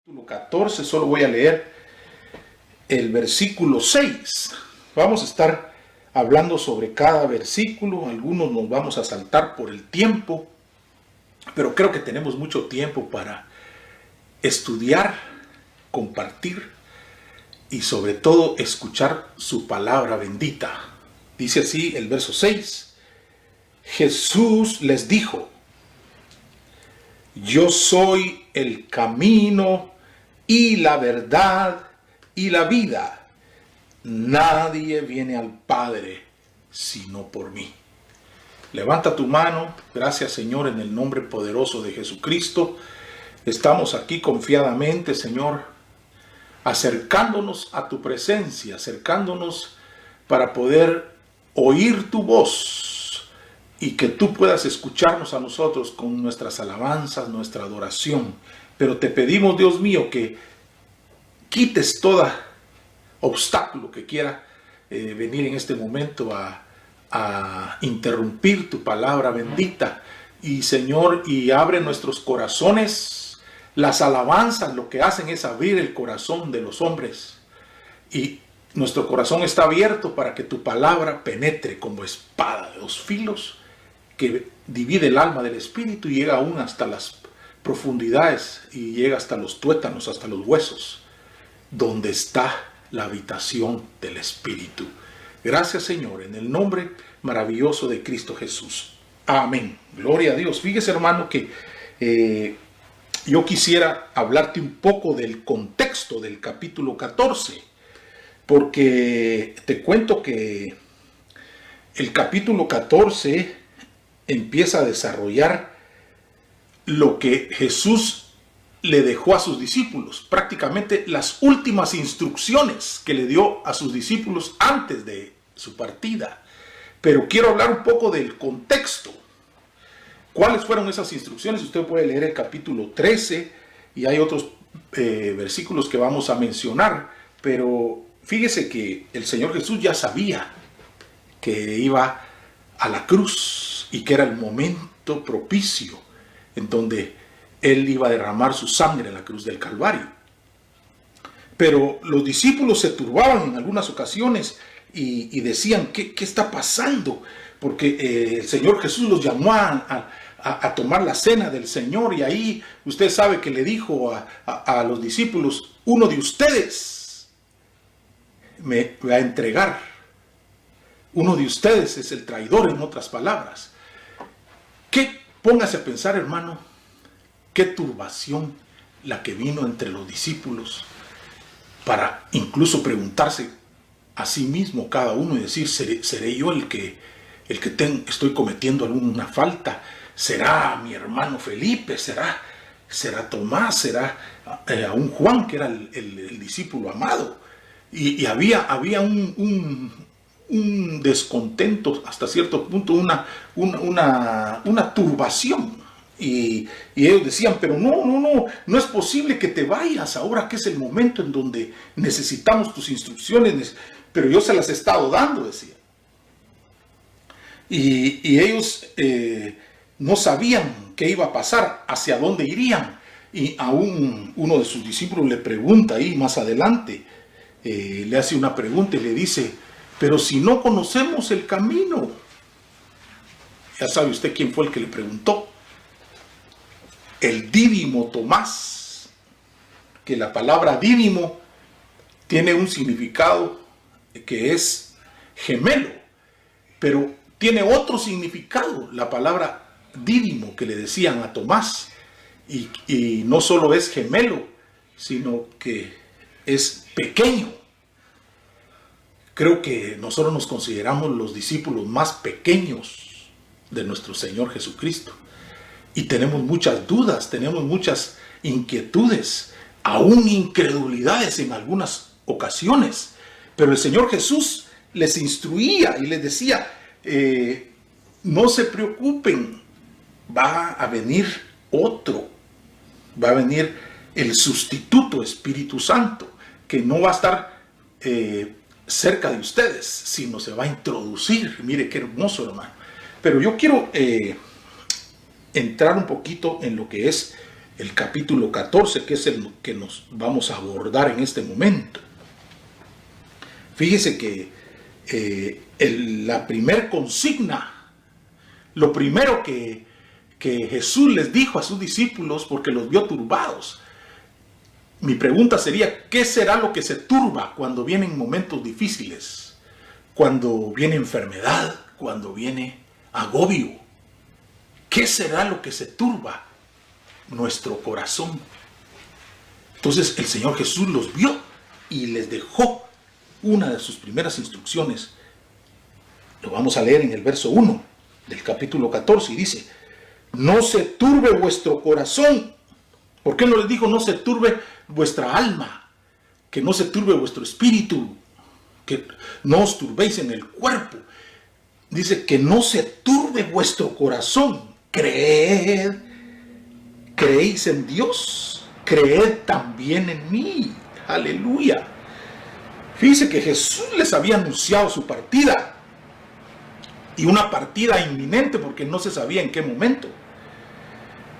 Capítulo 14, solo voy a leer el versículo 6. Vamos a estar hablando sobre cada versículo, algunos nos vamos a saltar por el tiempo, pero creo que tenemos mucho tiempo para estudiar, compartir y sobre todo escuchar su palabra bendita. Dice así el verso 6. Jesús les dijo: yo soy el camino y la verdad y la vida. Nadie viene al Padre sino por mí. Levanta tu mano. Gracias, Señor, en el nombre poderoso de Jesucristo. Estamos aquí confiadamente, Señor, acercándonos a tu presencia, acercándonos para poder oír tu voz y que tú puedas escucharnos a nosotros con nuestras alabanzas, nuestra adoración. Pero te pedimos, Dios mío, que quites todo obstáculo que quiera venir en este momento a interrumpir tu palabra bendita. Y, Señor, y abre nuestros corazones. Las alabanzas lo que hacen es abrir el corazón de los hombres. Y nuestro corazón está abierto para que tu palabra penetre como espada de dos filos, que divide el alma del espíritu y llega aún hasta las profundidades y llega hasta los tuétanos, hasta los huesos, donde está la habitación del espíritu. Gracias, Señor, en el nombre maravilloso de Cristo Jesús. Amén. Gloria a Dios. Fíjese, hermano, que yo quisiera hablarte un poco del contexto del capítulo 14, porque te cuento que el capítulo 14 empieza a desarrollar lo que Jesús le dejó a sus discípulos, prácticamente las últimas instrucciones que le dio a sus discípulos antes de su partida. Pero quiero hablar un poco del contexto. ¿Cuáles fueron esas instrucciones? Usted puede leer el capítulo 13 y hay otros versículos que vamos a mencionar, pero fíjese que el Señor Jesús ya sabía que iba a la cruz y que era el momento propicio en donde Él iba a derramar su sangre en la cruz del Calvario. Pero los discípulos se turbaban en algunas ocasiones y decían: ¿qué está pasando? Porque el Señor Jesús los llamó a tomar la cena del Señor, y ahí usted sabe que le dijo a los discípulos: uno de ustedes me va a entregar. Uno de ustedes es el traidor, en otras palabras. Póngase a pensar, hermano, qué turbación la que vino entre los discípulos para incluso preguntarse a sí mismo cada uno y decir: ¿seré yo el que estoy cometiendo alguna falta? ¿Será mi hermano Felipe? ¿Será Tomás? ¿Será un Juan, que era el discípulo amado? Y había un descontento, hasta cierto punto, una turbación. Y ellos decían: pero no es posible que te vayas ahora, que es el momento en donde necesitamos tus instrucciones, pero yo se las he estado dando, decía. Y ellos no sabían qué iba a pasar, hacia dónde irían. Y aún uno de sus discípulos le pregunta ahí más adelante, le hace una pregunta y le dice: pero si no conocemos el camino. Ya sabe usted quién fue el que le preguntó. El Dídimo Tomás, que la palabra dídimo tiene un significado que es gemelo, pero tiene otro significado la palabra dídimo que le decían a Tomás, y no solo es gemelo, sino que es pequeño. Creo que nosotros nos consideramos los discípulos más pequeños de nuestro Señor Jesucristo. Y tenemos muchas dudas, tenemos muchas inquietudes, aún incredulidades en algunas ocasiones. Pero el Señor Jesús les instruía y les decía: no se preocupen, va a venir otro, va a venir el sustituto Espíritu Santo, que no va a estar cerca de ustedes, sino se va a introducir. Mire qué hermoso, hermano. Pero yo quiero entrar un poquito en lo que es el capítulo 14, que es el que nos vamos a abordar en este momento. Fíjese que la primer consigna, lo primero que Jesús les dijo a sus discípulos, porque los vio turbados. Mi pregunta sería, ¿qué será lo que se turba cuando vienen momentos difíciles? Cuando viene enfermedad, cuando viene agobio. ¿Qué será lo que se turba? Nuestro corazón. Entonces el Señor Jesús los vio y les dejó una de sus primeras instrucciones. Lo vamos a leer en el verso 1 del capítulo 14 y dice: no se turbe vuestro corazón. ¿Por qué no les dijo no se turbe vuestra alma? Que no se turbe vuestro espíritu, que no os turbéis en el cuerpo. Dice que no se turbe vuestro corazón. ¿Creéis en Dios? Creed también en mí. Aleluya. Fíjense que Jesús les había anunciado su partida, y una partida inminente, porque no se sabía en qué momento,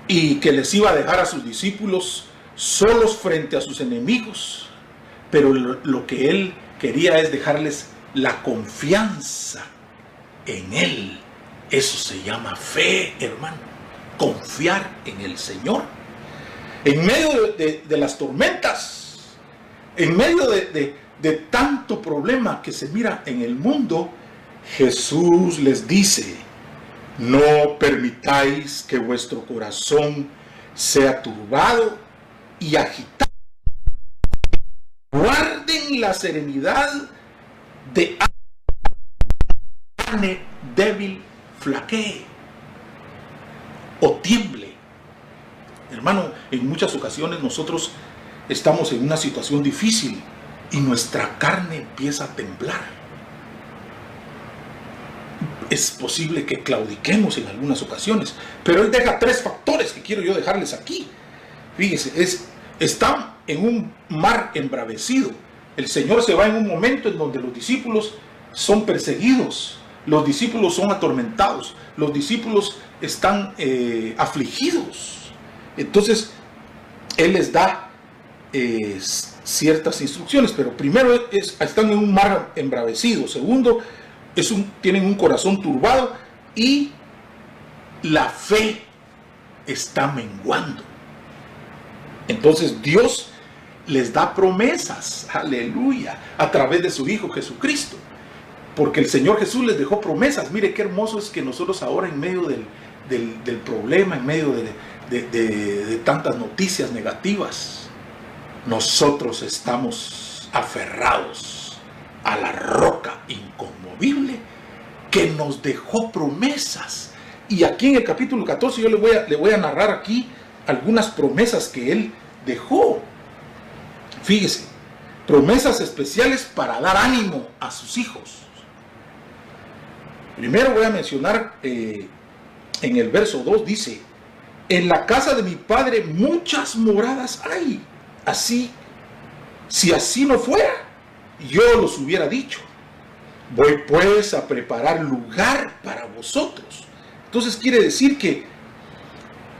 y que les iba a dejar a sus discípulos solos frente a sus enemigos. Pero lo que Él quería es dejarles la confianza en Él. Eso se llama fe, hermano. Confiar en el Señor. En medio de las tormentas, en medio de tanto problema que se mira en el mundo, Jesús les dice: no permitáis que vuestro corazón sea turbado y agitado. Guarden la serenidad de carne débil flaquee o tiemble. Hermano, en muchas ocasiones nosotros estamos en una situación difícil y nuestra carne empieza a temblar. Es posible que claudiquemos en algunas ocasiones, pero Él deja 3 factores que quiero yo dejarles aquí. Fíjese, están en un mar embravecido. El Señor se va en un momento en donde los discípulos son perseguidos, los discípulos son atormentados, los discípulos están afligidos. Entonces Él les da ciertas instrucciones, pero primero están en un mar embravecido. Segundo, tienen un corazón turbado y la fe está menguando. Entonces Dios les da promesas, aleluya, a través de su Hijo Jesucristo, porque el Señor Jesús les dejó promesas. Mire qué hermoso es que nosotros ahora, en medio del problema, en medio de tantas noticias negativas, nosotros estamos aferrados a la roca inconmovible que nos dejó promesas. Y aquí en el capítulo 14 yo le voy a narrar aquí algunas promesas que Él dejó. Fíjese, promesas especiales para dar ánimo a sus hijos. Primero voy a mencionar en el verso 2, dice: en la casa de mi Padre muchas moradas hay. Así, si así no fuera, yo los hubiera dicho. Voy pues a preparar lugar para vosotros. Entonces quiere decir que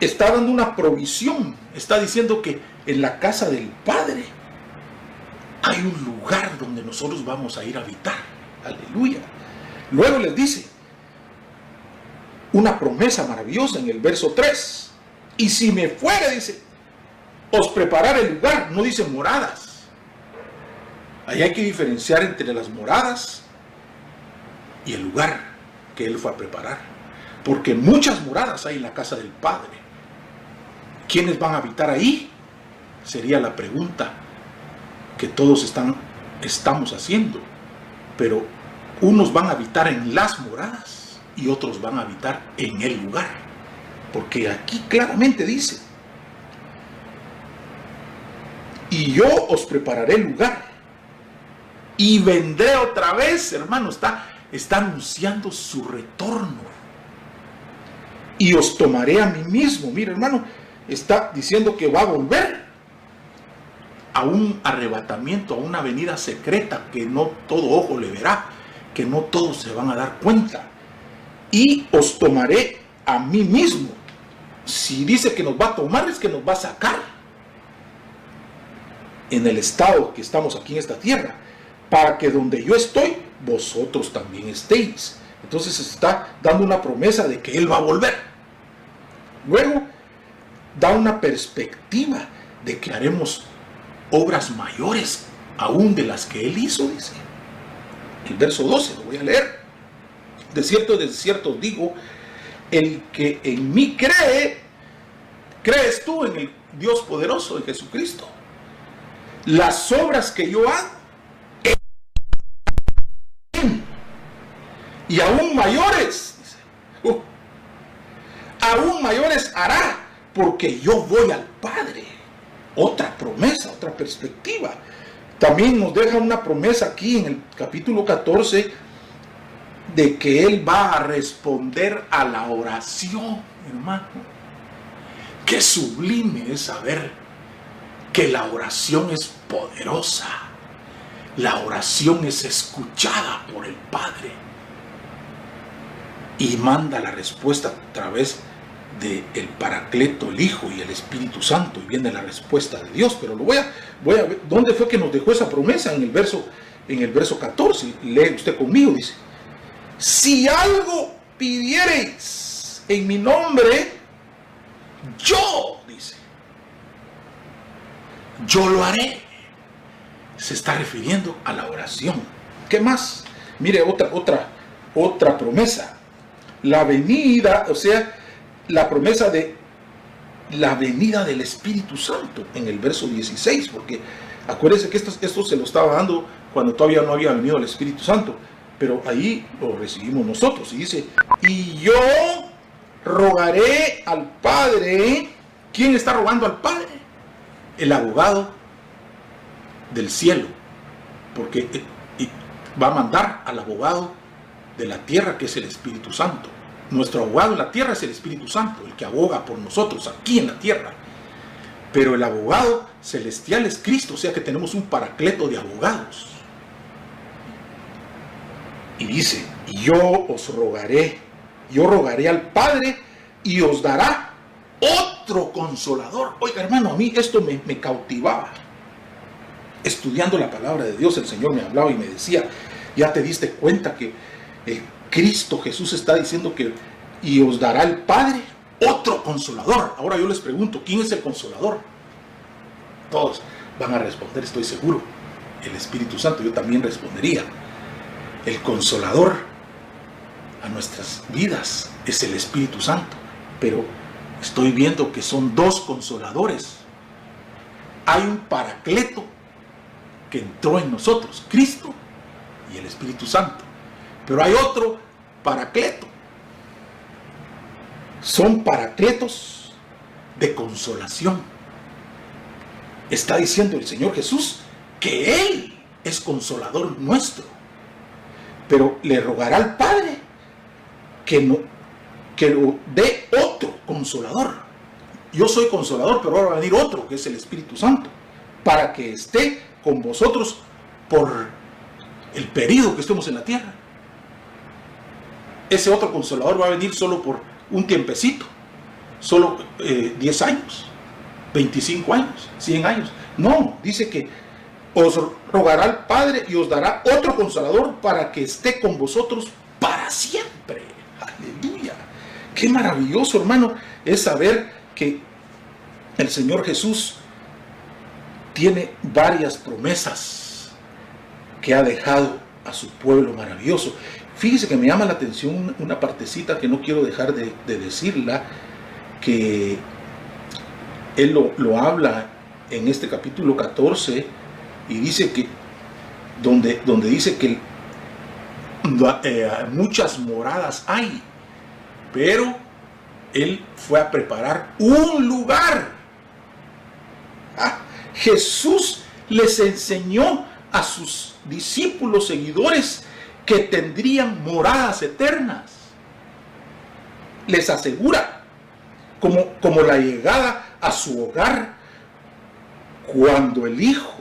está dando una provisión. Está diciendo que en la casa del Padre hay un lugar donde nosotros vamos a ir a habitar. Aleluya. Luego les dice una promesa maravillosa en el verso 3. Y si me fuere, dice, os prepararé el lugar. No dice moradas. Ahí hay que diferenciar entre las moradas y el lugar que Él fue a preparar. Porque muchas moradas hay en la casa del Padre. ¿Quiénes van a habitar ahí? Sería la pregunta que todos estamos haciendo. Pero unos van a habitar en las moradas y otros van a habitar en el lugar. Porque aquí claramente dice: y yo os prepararé el lugar y vendré otra vez. Hermano, está anunciando su retorno. Y os tomaré a mí mismo. Mira, hermano, está diciendo que va a volver a un arrebatamiento, a una venida secreta que no todo ojo le verá, que no todos se van a dar cuenta. Y os tomaré a mí mismo. si dice que nos va a tomar, es que nos va a sacar en el estado que estamos aquí en esta tierra, para que donde yo estoy, vosotros también estéis. Entonces se está dando una promesa de que Él va a volver. Luego da una perspectiva de que haremos obras mayores aún de las que Él hizo, dice. El verso 12, lo voy a leer. De cierto os digo, el que en mí cree, crees tú en el Dios poderoso, en Jesucristo. Las obras que yo hago, y aún mayores, dice, aún mayores hará, porque yo voy al Padre. Otra promesa, otra perspectiva. También nos deja una promesa aquí en el capítulo 14 de que Él va a responder a la oración, hermano. Qué sublime es saber que la oración es poderosa. La oración es escuchada por el Padre y manda la respuesta a través del Paracleto, el Hijo y el Espíritu Santo, y viene la respuesta de Dios. Pero voy a ver dónde fue que nos dejó esa promesa. En el verso 14, lee usted conmigo, dice: si algo pidiereis en mi nombre, yo, dice, yo lo haré. Se está refiriendo a la oración. ¿Qué más? Mire, otra promesa. La venida, o sea, la promesa de la venida del Espíritu Santo en el verso 16, porque acuérdense que esto se lo estaba dando cuando todavía no había venido el Espíritu Santo, pero ahí lo recibimos nosotros. Y dice: y yo rogaré al Padre. ¿Quién está rogando al Padre? El abogado del cielo, porque va a mandar al abogado de la tierra, que es el Espíritu Santo. Nuestro abogado en la tierra es el Espíritu Santo, el que aboga por nosotros aquí en la tierra. Pero el abogado celestial es Cristo, o sea que tenemos un paracleto de abogados. Y dice: yo rogaré al Padre y os dará otro consolador. Oiga, hermano, a mí esto me cautivaba. Estudiando la palabra de Dios, el Señor me hablaba y me decía: ya te diste cuenta que el Cristo Jesús está diciendo que y os dará el Padre otro consolador. Ahora yo les pregunto, ¿quién es el consolador? Todos van a responder, estoy seguro, el Espíritu Santo. Yo también respondería: el consolador a nuestras vidas es el Espíritu Santo. Pero estoy viendo que son dos consoladores. Hay un paracleto que entró en nosotros, Cristo y el Espíritu Santo. Pero hay otro paracleto. Son paracletos de consolación. Está diciendo el Señor Jesús que Él es consolador nuestro. Pero le rogará al Padre que lo dé otro consolador. Yo soy consolador, pero ahora va a venir otro, que es el Espíritu Santo, para que esté con vosotros por el periodo que estemos en la tierra. Ese otro consolador va a venir solo por un tiempecito, solo 10 años, 25 años, 100 años. No, dice que os rogará al Padre y os dará otro consolador para que esté con vosotros para siempre. Aleluya. Qué maravilloso, hermano, es saber que el Señor Jesús tiene varias promesas que ha dejado a su pueblo maravilloso. Fíjese que me llama la atención una partecita que no quiero dejar de decirla, que Él lo habla en este capítulo 14 y dice que donde dice que muchas moradas hay, pero Él fue a preparar un lugar. Jesús les enseñó a sus discípulos, seguidores, que tendrían moradas eternas. Les asegura como la llegada a su hogar cuando el hijo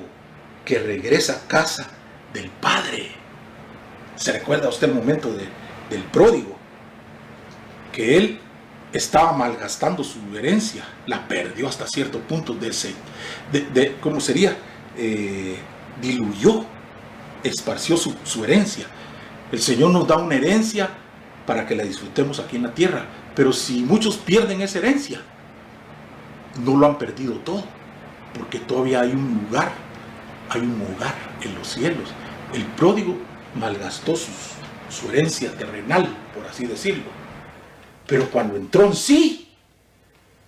que regresa a casa del padre. ¿Se recuerda usted el momento del pródigo? Que él estaba malgastando su herencia, la perdió hasta cierto punto ¿cómo sería? Diluyó, esparció su herencia. El Señor nos da una herencia para que la disfrutemos aquí en la tierra, pero si muchos pierden esa herencia, no lo han perdido todo, porque todavía hay un hogar en los cielos. El pródigo malgastó su herencia terrenal, por así decirlo, pero cuando entró en sí,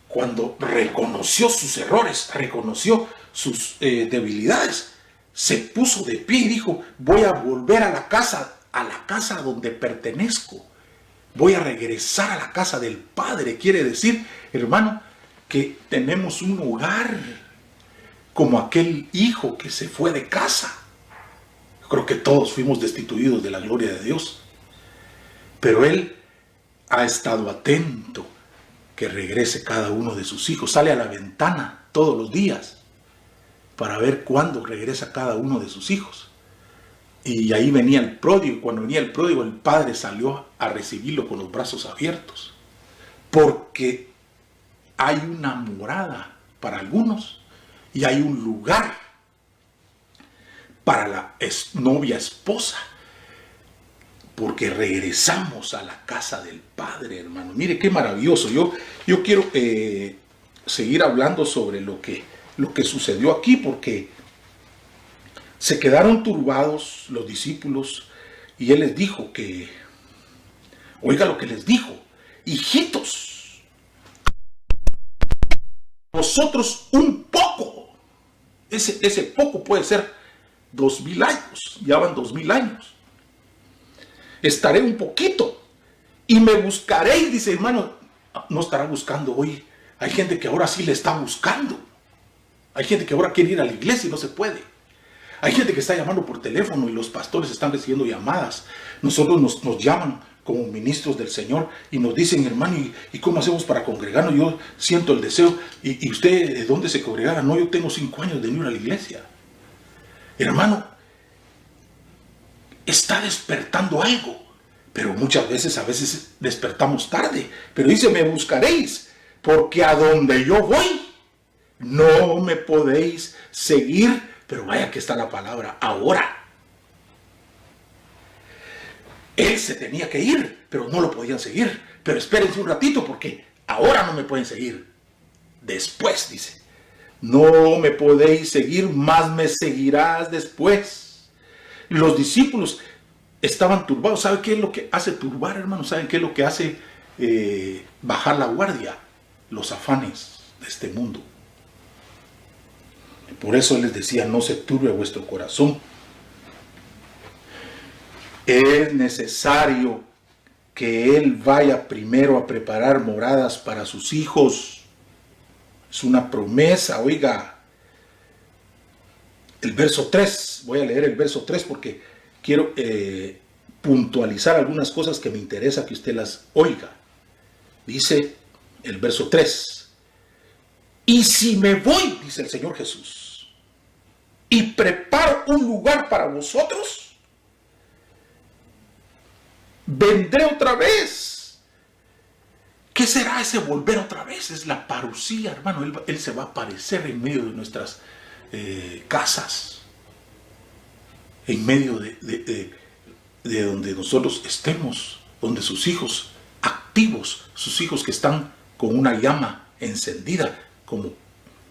cuando reconoció sus errores, reconoció sus debilidades, se puso de pie y dijo: voy a volver a la casa donde pertenezco, voy a regresar a la casa del Padre. Quiere decir, hermano, que tenemos un hogar, como aquel hijo que se fue de casa. Creo que todos fuimos destituidos de la gloria de Dios, pero Él ha estado atento que regrese cada uno de sus hijos. Sale a la ventana todos los días para ver cuándo regresa cada uno de sus hijos. Y ahí venía el pródigo. Cuando venía el pródigo, el padre salió a recibirlo con los brazos abiertos, porque hay una morada para algunos y hay un lugar para la novia esposa, porque regresamos a la casa del Padre, hermano. Mire qué maravilloso. Yo quiero seguir hablando sobre lo que sucedió aquí, porque se quedaron turbados los discípulos y Él les dijo que, oiga lo que les dijo: hijitos, vosotros un poco. Ese poco puede ser 2000 años, ya van 2000 años. Estaré un poquito y me buscaréis, dice, hermano. No estará buscando hoy. Hay gente que ahora sí le está buscando. Hay gente que ahora quiere ir a la iglesia y no se puede. Hay gente que está llamando por teléfono y los pastores están recibiendo llamadas. Nosotros nos llaman como ministros del Señor y nos dicen: hermano, ¿y cómo hacemos para congregarnos? Yo siento el deseo. ¿Y usted de dónde se congregara? No, yo tengo 5 años de no ir a la iglesia. Hermano, está despertando algo, pero a veces despertamos tarde. Pero dice: me buscaréis, porque a donde yo voy no me podéis seguir. Pero vaya que está la palabra ahora. Él se tenía que ir, pero no lo podían seguir. Pero espérense un ratito, porque ahora no me pueden seguir. Después, dice: no me podéis seguir, mas me seguirás después. Los discípulos estaban turbados. ¿Sabe qué es lo que hace turbar, hermano? ¿Saben qué es lo que hace bajar la guardia? Los afanes de este mundo. Por eso Él les decía: no se turbe vuestro corazón. Es necesario que Él vaya primero a preparar moradas para sus hijos. Es una promesa, oiga. El verso 3, voy a leer el verso 3 porque quiero puntualizar algunas cosas que me interesa que usted las oiga. Dice el verso 3: y si me voy, dice el Señor Jesús, y preparo un lugar para vosotros, vendré otra vez. ¿Qué será ese volver otra vez? Es la parusía, hermano. Él se va a aparecer en medio de nuestras casas, en medio de donde nosotros estemos, donde sus hijos activos, sus hijos que están con una llama encendida, como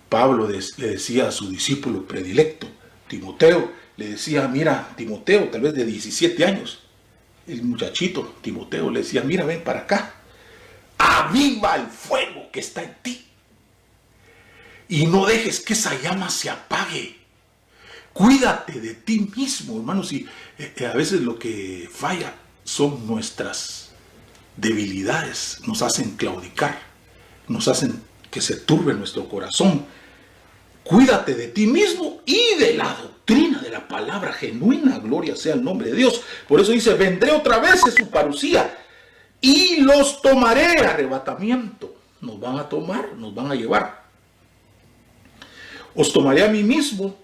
Pablo le decía a su discípulo predilecto, Timoteo. Le decía: mira, Timoteo, tal vez de 17 años, el muchachito Timoteo le decía: mira, ven para acá, aviva el fuego que está en ti y no dejes que esa llama se apague. Cuídate de ti mismo, hermanos. Y a veces lo que falla son nuestras debilidades, nos hacen claudicar, nos hacen que se turbe nuestro corazón. Cuídate de ti mismo y de la doctrina de la palabra genuina. Gloria sea el nombre de Dios. Por eso dice: vendré otra vez, es su parusía, y los tomaré. Arrebatamiento. Nos van a tomar, nos van a llevar. Os tomaré a mí mismo,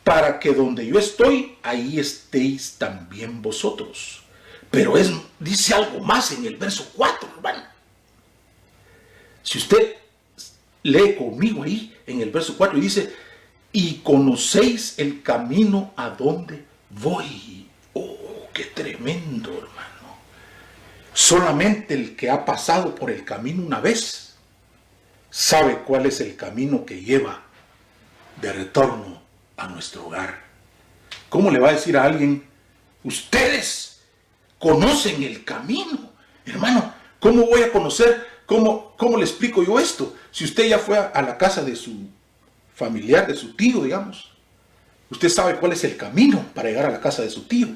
para que donde yo estoy, ahí estéis también vosotros. Pero dice algo más en el verso 4, hermano. Si usted lee conmigo ahí en el verso 4 y dice, y conocéis el camino a donde voy. Oh, qué tremendo, hermano. Solamente el que ha pasado por el camino una vez sabe cuál es el camino que lleva de retorno a nuestro hogar. ¿Cómo le va a decir a alguien, ustedes conocen el camino? Hermano, ¿cómo voy a conocer? ¿Cómo le explico yo esto? Si usted ya fue a la casa de su familiar, de su tío, digamos, usted sabe cuál es el camino para llegar a la casa de su tío.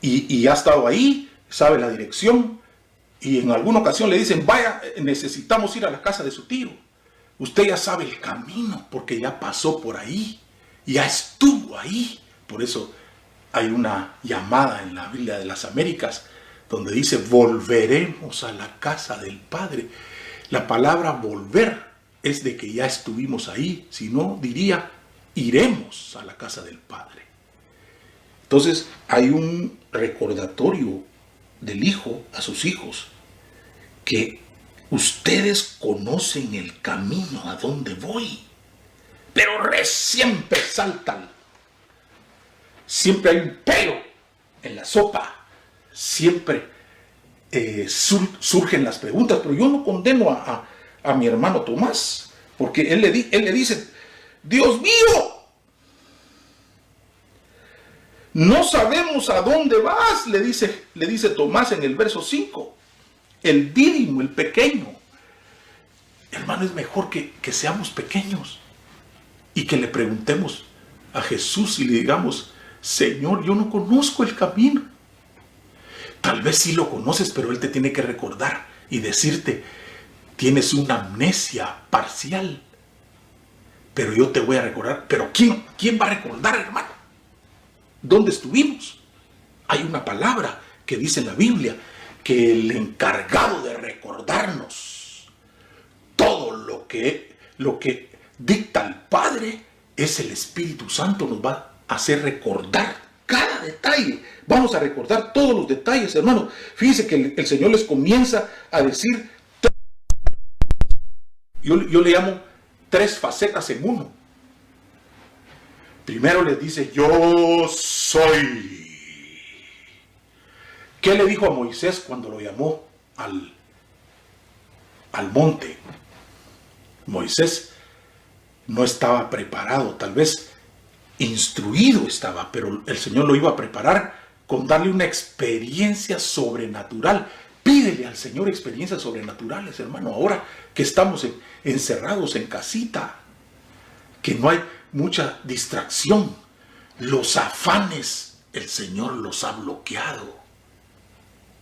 Y ha estado ahí, sabe la dirección, y en alguna ocasión le dicen, vaya, necesitamos ir a la casa de su tío. Usted ya sabe el camino, porque ya pasó por ahí, ya estuvo ahí. Por eso hay una llamada en la Biblia de las Américas, donde dice, volveremos a la casa del Padre. La palabra volver es de que ya estuvimos ahí, si no diría, iremos a la casa del Padre. Entonces hay un recordatorio del hijo a sus hijos, que ustedes conocen el camino a donde voy, pero siempre saltan, siempre hay un pelo en la sopa, siempre surgen las preguntas. Pero yo no condeno a mi hermano Tomás, porque él le dice, Dios mío, no sabemos a dónde vas, le dice Tomás en el verso 5, el dídimo, el pequeño. Hermano, es mejor que seamos pequeños y que le preguntemos a Jesús y le digamos, Señor, yo no conozco el camino. Tal vez sí lo conoces, pero Él te tiene que recordar y decirte, tienes una amnesia parcial, pero yo te voy a recordar. Pero ¿quién va a recordar, hermano? ¿Dónde estuvimos? Hay una palabra que dice en la Biblia que el encargado de recordarnos todo lo que dicta el Padre es el Espíritu Santo. Nos va a hacer recordar cada detalle. Vamos a recordar todos los detalles, hermano. Fíjense que el Señor les comienza a decir, yo le llamo 3 facetas en uno. Primero les dice, yo soy. ¿Qué le dijo a Moisés cuando lo llamó al monte? Moisés no estaba preparado, tal vez instruido estaba, pero el Señor lo iba a preparar con darle una experiencia sobrenatural. Pídele al Señor experiencias sobrenaturales, hermano, ahora que estamos encerrados en casita, que no hay mucha distracción, los afanes el Señor los ha bloqueado.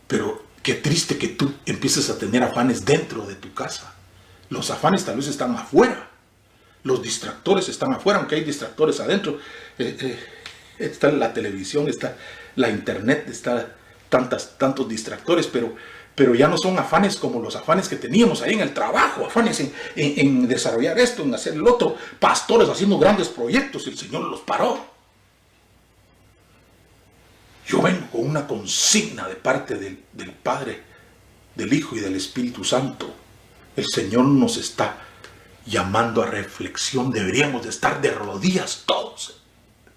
Pero qué triste que tú empieces a tener afanes dentro de tu casa. Los afanes tal vez están afuera, los distractores están afuera, aunque hay distractores adentro. Está la televisión, está la internet, está tantos distractores, pero ya no son afanes como los afanes que teníamos ahí en el trabajo, afanes en desarrollar esto, en hacer el otro, pastores haciendo grandes proyectos, y el Señor los paró. Yo vengo con una consigna de parte del Padre, del Hijo y del Espíritu Santo. El Señor nos está llamando a reflexión. Deberíamos de estar de rodillas todos,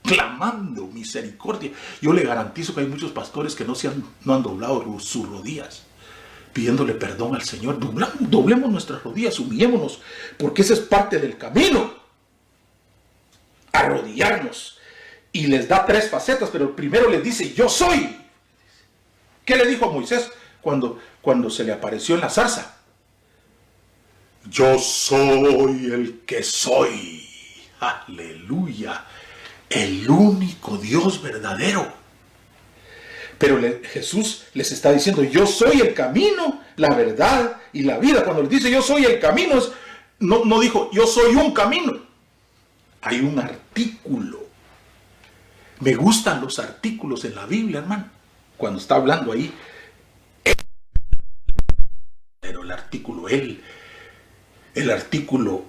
clamando misericordia. Yo le garantizo que hay muchos pastores que no han doblado sus rodillas, pidiéndole perdón al Señor. Doblemos nuestras rodillas, humillémonos, porque esa es parte del camino. Arrodillarnos. Y les da 3 facetas, pero primero les dice, yo soy. ¿Qué le dijo a Moisés cuando se le apareció en la zarza? Yo soy el que soy. Aleluya. El único Dios verdadero. Pero Jesús les está diciendo, yo soy el camino, la verdad y la vida. Cuando les dice yo soy el camino, no dijo yo soy un camino. Hay un artículo. Me gustan los artículos en la Biblia, hermano. Cuando está hablando ahí, pero el artículo él, el artículo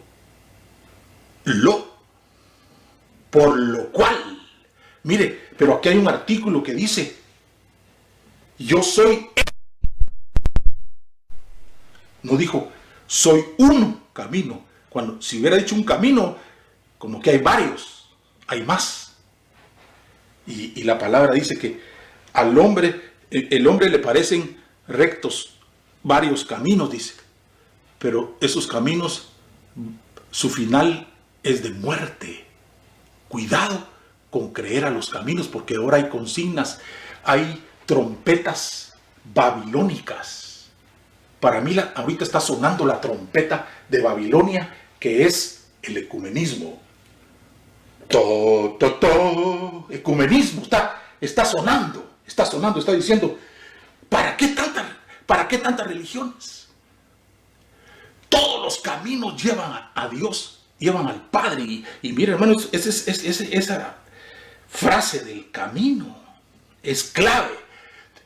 lo, por lo cual. Mire, pero aquí hay un artículo que dice, yo soy. No dijo, soy un camino. Cuando, si hubiera dicho un camino, como que hay varios, hay más. Y la palabra dice que al hombre, el hombre le parecen rectos varios caminos, dice. Pero esos caminos, su final es de muerte. Cuidado con creer a los caminos, porque ahora hay consignas, hay trompetas babilónicas. Para mí ahorita está sonando la trompeta de Babilonia, que es el ecumenismo. Ecumenismo está sonando, está diciendo, ¿para qué tantas religiones? Todos los caminos llevan a Dios, llevan al Padre. Y mire, hermanos, esa frase del camino es clave.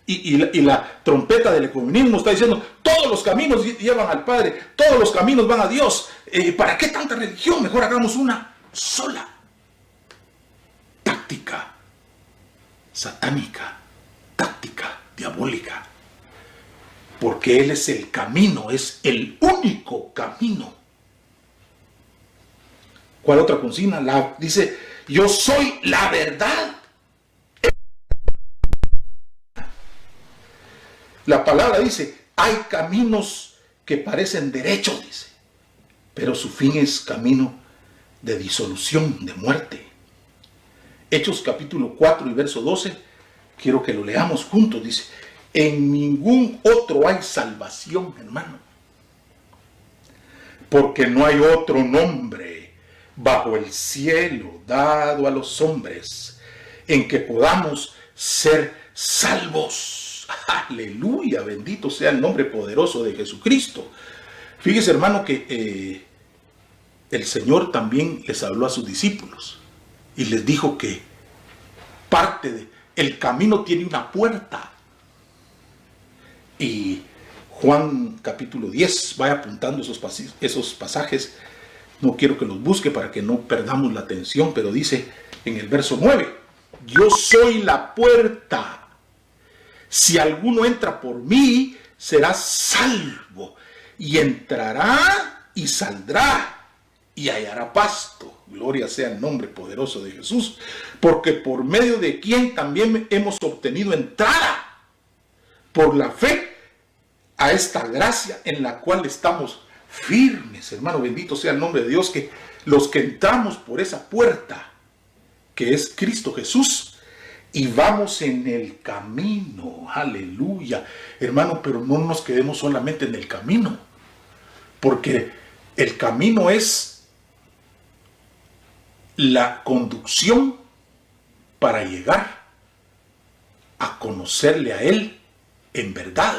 Y la trompeta del ecumenismo está diciendo, todos los caminos llevan al Padre, todos los caminos van a Dios. ¿Para qué tanta religión? Mejor hagamos una sola. Táctica satánica, táctica diabólica. Porque Él es el camino, es el único camino. ¿Cuál otra consigna? Dice, yo soy la verdad. La palabra dice, hay caminos que parecen derechos, dice, pero su fin es camino de disolución, de muerte. Hechos capítulo 4 y verso 12, quiero que lo leamos juntos, dice, en ningún otro hay salvación, hermano, porque no hay otro nombre bajo el cielo dado a los hombres en que podamos ser salvos. Aleluya, bendito sea el nombre poderoso de Jesucristo. Fíjese, hermano, que el Señor también les habló a sus discípulos y les dijo que el camino tiene una puerta. Y Juan capítulo 10, vaya apuntando esos pasajes, no quiero que los busque para que no perdamos la atención, pero dice en el verso 9, yo soy la puerta. Si alguno entra por mí, será salvo, y entrará y saldrá, y hallará pasto. Gloria sea el nombre poderoso de Jesús, porque por medio de quien también hemos obtenido entrada, por la fe, a esta gracia en la cual estamos firmes. Hermano, bendito sea el nombre de Dios, que los que entramos por esa puerta, que es Cristo Jesús, y vamos en el camino, aleluya, hermano, pero no nos quedemos solamente en el camino, porque el camino es la conducción para llegar a conocerle a Él en verdad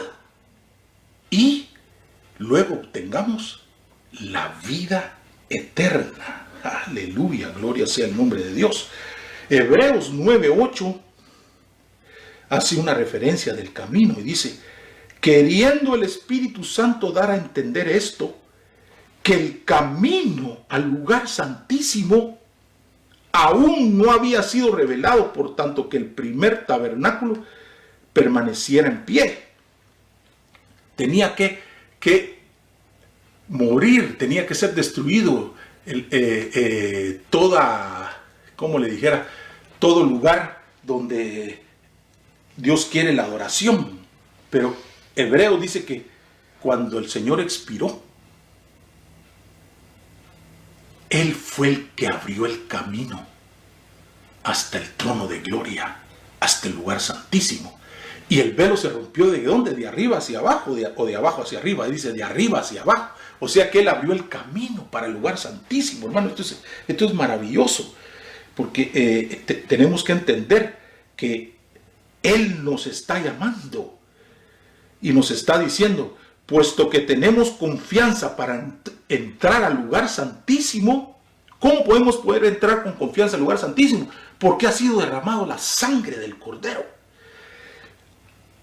y luego obtengamos la vida eterna. Aleluya, gloria sea el nombre de Dios. Hebreos 9:8 hace una referencia del camino y dice, queriendo el Espíritu Santo dar a entender esto, que el camino al lugar santísimo aún no había sido revelado, por tanto que el primer tabernáculo permaneciera en pie. Tenía que morir, tenía que ser destruido todo lugar donde Dios quiere la adoración. Pero Hebreo dice que cuando el Señor expiró, Él fue el que abrió el camino hasta el trono de gloria, hasta el lugar santísimo. Y el velo se rompió ¿de dónde? De arriba hacia abajo, o de abajo hacia arriba. Dice de arriba hacia abajo. O sea que Él abrió el camino para el lugar santísimo. Hermano, esto es maravilloso. Porque tenemos que entender que Él nos está llamando. Y nos está diciendo, puesto que tenemos confianza para entrar al lugar santísimo, ¿cómo podemos poder entrar con confianza al lugar santísimo? Porque ha sido derramado la sangre del Cordero.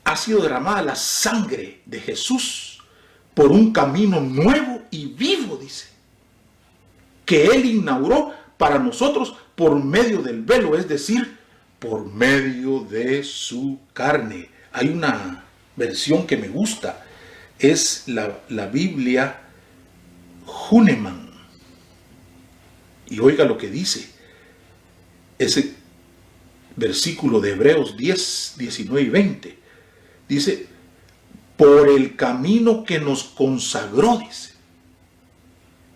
Ha sido derramada la sangre de Jesús por un camino nuevo y vivo, dice, que Él inauguró para nosotros por medio del velo, es decir, por medio de su carne. Hay una versión que me gusta, es la Biblia Hünemann. Y oiga lo que dice ese versículo de Hebreos 10, 19 y 20. Dice, por el camino que nos consagró, dice,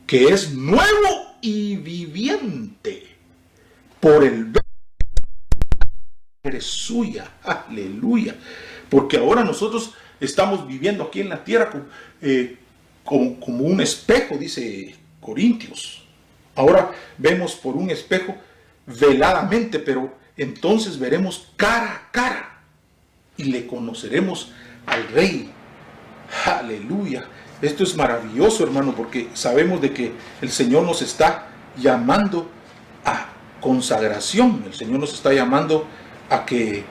que es nuevo y viviente, por el eres suya, aleluya, porque ahora nosotros estamos viviendo aquí en la tierra como un espejo, dice Corintios. Ahora vemos por un espejo veladamente, pero entonces veremos cara a cara y le conoceremos al Rey. Aleluya. Esto es maravilloso, hermano, porque sabemos de que el Señor nos está llamando a consagración. El Señor nos está llamando a que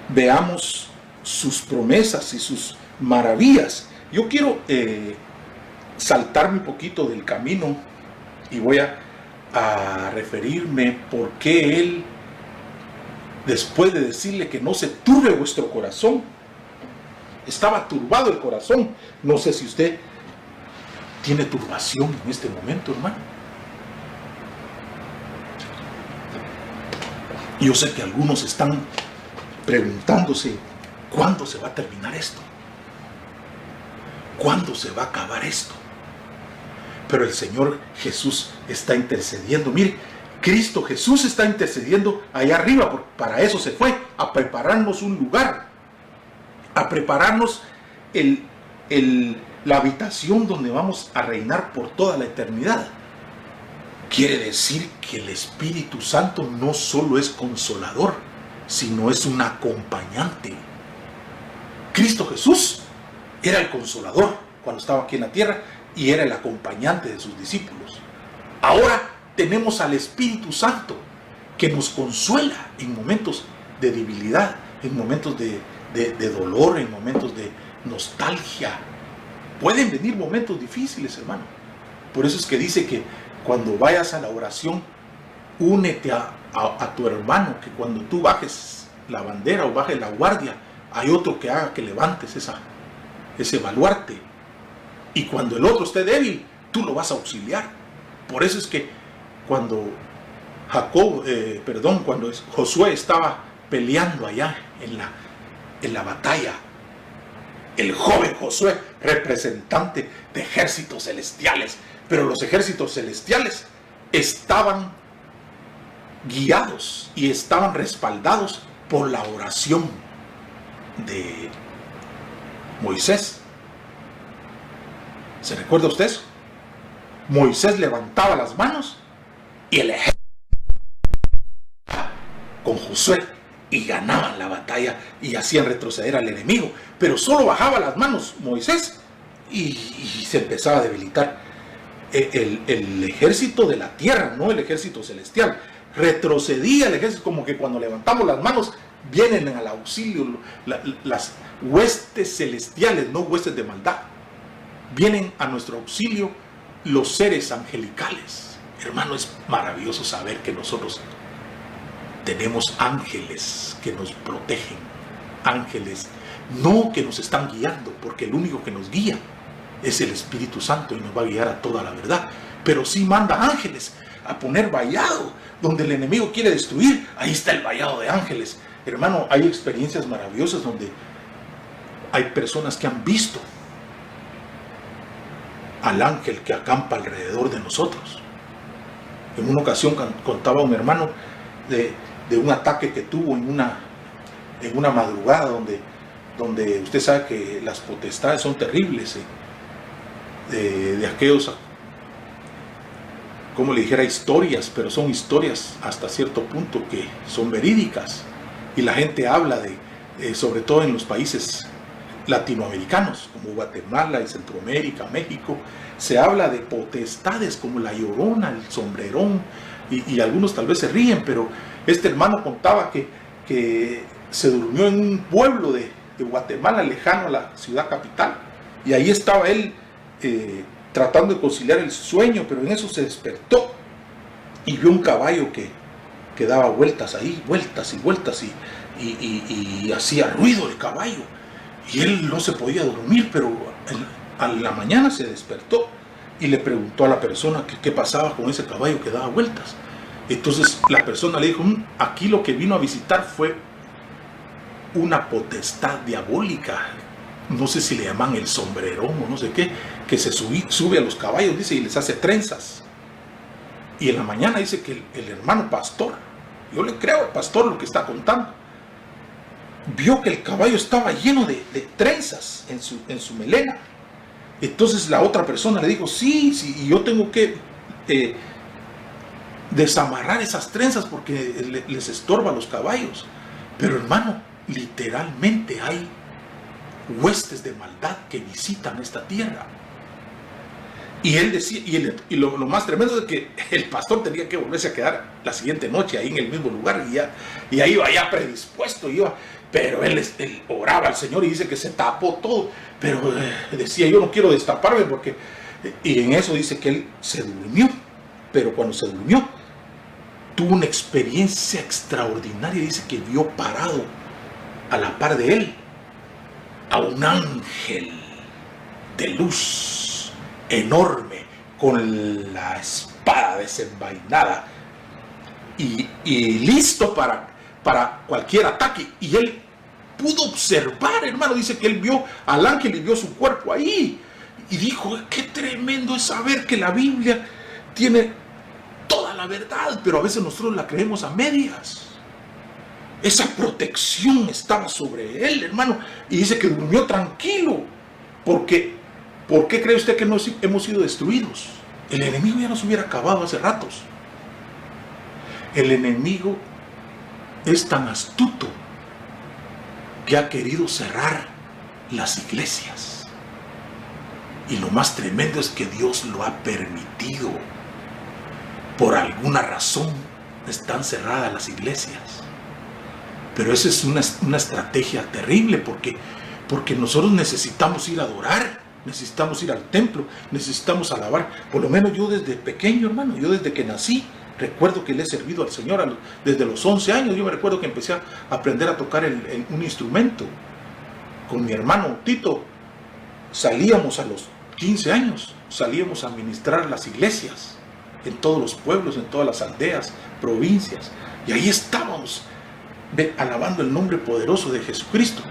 veamos sus promesas y sus maravillas. Yo quiero saltarme un poquito del camino y voy a referirme por qué Él, después de decirle que no se turbe vuestro corazón, estaba turbado el corazón. No sé si usted tiene turbación en este momento, hermano. Yo sé que algunos están preguntándose, ¿cuándo se va a terminar esto? ¿Cuándo se va a acabar esto? Pero el Señor Jesús está intercediendo. Mire, Cristo Jesús está intercediendo allá arriba, porque para eso se fue, a prepararnos un lugar, a prepararnos la habitación donde vamos a reinar por toda la eternidad. Quiere decir que el Espíritu Santo no solo es consolador, sino es un acompañante. Cristo Jesús era el consolador cuando estaba aquí en la tierra y era el acompañante de sus discípulos. Ahora tenemos al Espíritu Santo que nos consuela en momentos de debilidad, en momentos de dolor, en momentos de nostalgia. Pueden venir momentos difíciles, hermano. Por eso es que dice que cuando vayas a la oración, únete a tu hermano, que cuando tú bajes la bandera o bajes la guardia, hay otro que haga que levantes ese baluarte. Y cuando el otro esté débil, tú lo vas a auxiliar. Por eso es que cuando cuando Josué estaba peleando allá en la batalla, el joven Josué, representante de ejércitos celestiales, pero los ejércitos celestiales estaban guiados y estaban respaldados por la oración de Moisés. ¿Se recuerda usted eso? Moisés levantaba las manos y el ejército con Josué y ganaban la batalla y hacían retroceder al enemigo. Pero solo bajaba las manos Moisés y se empezaba a debilitar el ejército de la tierra, no el ejército celestial. Retrocedía el ejército, como que cuando levantamos las manos vienen al auxilio las huestes celestiales, no huestes de maldad. Vienen a nuestro auxilio los seres angelicales. Hermano, es maravilloso saber que nosotros tenemos ángeles que nos protegen, ángeles no que nos están guiando, porque el único que nos guía es el Espíritu Santo y nos va a guiar a toda la verdad. Pero sí manda ángeles a poner vallado donde el enemigo quiere destruir. Ahí está el vallado de ángeles. Hermano, hay experiencias maravillosas donde hay personas que han visto al ángel que acampa alrededor de nosotros. En una ocasión contaba un hermano de un ataque que tuvo en una madrugada donde usted sabe que las potestades son terribles, de aquellos, como le dijera, historias, pero son historias hasta cierto punto que son verídicas, y la gente habla sobre todo en los países latinoamericanos como Guatemala y Centroamérica, México, se habla de potestades como la Llorona, el Sombrerón, y algunos tal vez se ríen, pero este hermano contaba que se durmió en un pueblo de Guatemala lejano a la ciudad capital, y ahí estaba él tratando de conciliar el sueño, pero en eso se despertó y vio un caballo que daba vueltas ahí, vueltas y vueltas, y hacía ruido el caballo, y él no se podía dormir, pero A la mañana se despertó y le preguntó a la persona que qué pasaba con ese caballo que daba vueltas. Entonces la persona le dijo, aquí lo que vino a visitar fue una potestad diabólica, no sé si le llaman el sombrerón o no sé qué, que se sube a los caballos, dice, y les hace trenzas. Y en la mañana dice que el hermano pastor, yo le creo al pastor lo que está contando, vio que el caballo estaba lleno de trenzas en su melena. Entonces la otra persona le dijo, sí, y yo tengo que desamarrar esas trenzas porque les estorba a los caballos. Pero hermano, literalmente hay huestes de maldad que visitan esta tierra. Y él decía, y lo más tremendo es que el pastor tenía que volverse a quedar la siguiente noche ahí en el mismo lugar, y ahí iba ya predispuesto, pero él oraba al Señor y dice que se tapó todo, pero decía, yo no quiero destaparme porque, y en eso dice que él se durmió, pero cuando se durmió tuvo una experiencia extraordinaria. Dice que vio parado a la par de él a un ángel de luz enorme con la espada desenvainada y listo para cualquier ataque. Y él pudo observar, hermano, dice que él vio al ángel y vio su cuerpo ahí y dijo, qué tremendo es saber que la Biblia tiene toda la verdad, pero a veces nosotros la creemos a medias. Esa protección estaba sobre él, hermano, y dice que durmió tranquilo, porque ¿por qué cree usted que no hemos sido destruidos? El enemigo ya nos hubiera acabado hace ratos. El enemigo es tan astuto que ha querido cerrar las iglesias. Y lo más tremendo es que Dios lo ha permitido. Por alguna razón están cerradas las iglesias. Pero esa es una estrategia terrible porque nosotros necesitamos ir a adorar, necesitamos ir al templo, necesitamos alabar. Por lo menos yo desde pequeño, hermano, yo desde que nací, recuerdo que le he servido al Señor desde los 11 años. Yo me recuerdo que empecé a aprender a tocar un instrumento. Con mi hermano Tito salíamos a los 15 años, salíamos a ministrar las iglesias en todos los pueblos, en todas las aldeas, provincias, y ahí estábamos alabando el nombre poderoso de Jesucristo.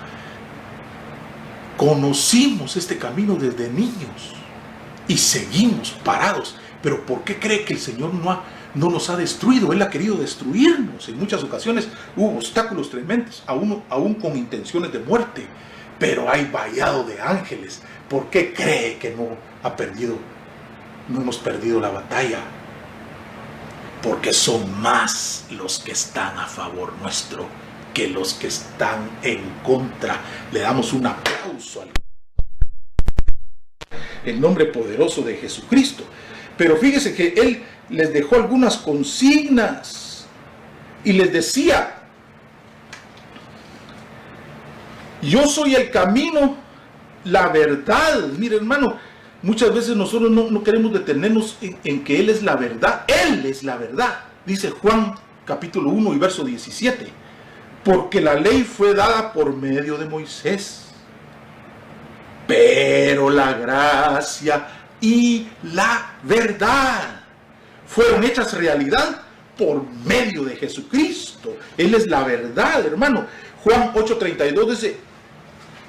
Conocimos este camino desde niños y seguimos parados. Pero ¿por qué cree que el Señor no nos ha destruido? Él ha querido destruirnos. En muchas ocasiones hubo obstáculos tremendos, aún con intenciones de muerte, pero hay vallado de ángeles. ¿Por qué cree que no hemos perdido la batalla? Porque son más los que están a favor nuestro que los que están en contra. Le damos un aplauso al el nombre poderoso de Jesucristo. Pero fíjese que él les dejó algunas consignas y les decía: yo soy el camino, la verdad. Mire, hermano, muchas veces nosotros no queremos detenernos en que Él es la verdad. Él es la verdad. Dice Juan capítulo 1 y verso 17. Porque la ley fue dada por medio de Moisés, pero la gracia y la verdad fueron hechas realidad por medio de Jesucristo. Él es la verdad, hermano. Juan 8:32 dice,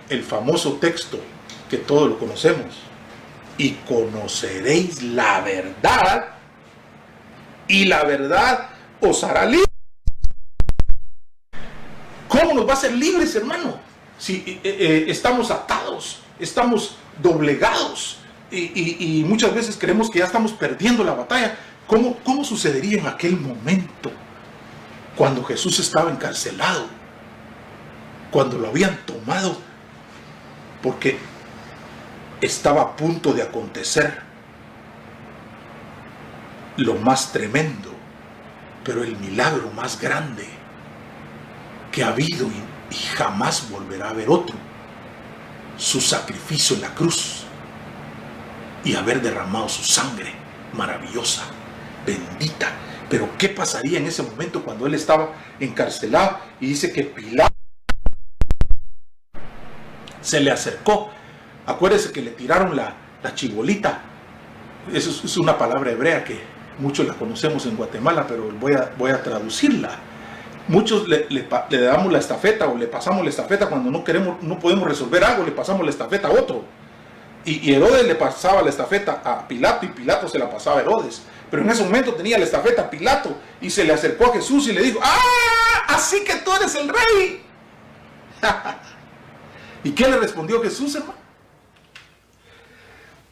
el famoso texto que todos lo conocemos: y conoceréis la verdad, y la verdad os hará libres. ¿Cómo nos va a hacer libres, hermano? Si estamos atados, estamos doblegados, y muchas veces creemos que ya estamos perdiendo la batalla. ¿Cómo sucedería en aquel momento cuando Jesús estaba encarcelado? Cuando lo habían tomado, porque estaba a punto de acontecer lo más tremendo, pero el milagro más grande que ha habido y jamás volverá a haber otro: su sacrificio en la cruz y haber derramado su sangre maravillosa, bendita. Pero ¿qué pasaría en ese momento cuando él estaba encarcelado? Y dice que Pilato se le acercó Acuérdese que le tiraron la chibolita. Eso es una palabra hebrea que muchos la conocemos en Guatemala, pero voy a traducirla. Muchos le damos la estafeta o le pasamos la estafeta cuando no podemos resolver algo, le pasamos la estafeta a otro. Y Herodes le pasaba la estafeta a Pilato y Pilato se la pasaba a Herodes. Pero en ese momento tenía la estafeta a Pilato y se le acercó a Jesús y le dijo: ¡ah! Así que tú eres el rey. ¿Y qué le respondió Jesús, hermano?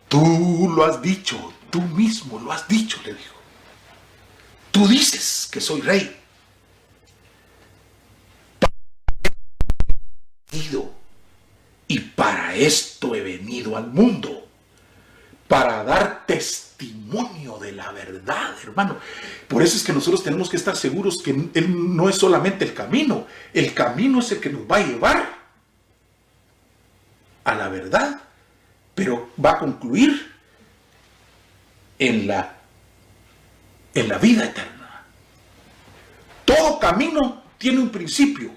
Tú lo has dicho, tú mismo lo has dicho, le dijo. Tú dices que soy rey. Y para esto he venido al mundo, para dar testimonio de la verdad, hermano. Por eso es que nosotros tenemos que estar seguros que Él no es solamente el camino es el que nos va a llevar a la verdad, pero va a concluir en la vida eterna. Todo camino tiene un principio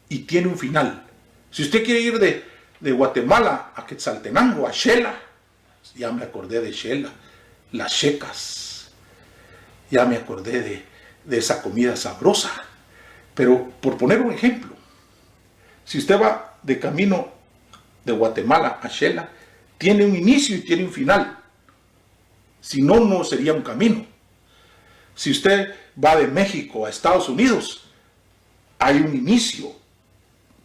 y tiene un final. Si usted quiere ir de Guatemala a Quetzaltenango, a Xela, ya me acordé de Xela, las checas, ya me acordé de esa comida sabrosa. Pero por poner un ejemplo, si usted va de camino de Guatemala a Xela, tiene un inicio y tiene un final. Si no, no sería un camino. Si usted va de México a Estados Unidos, hay un inicio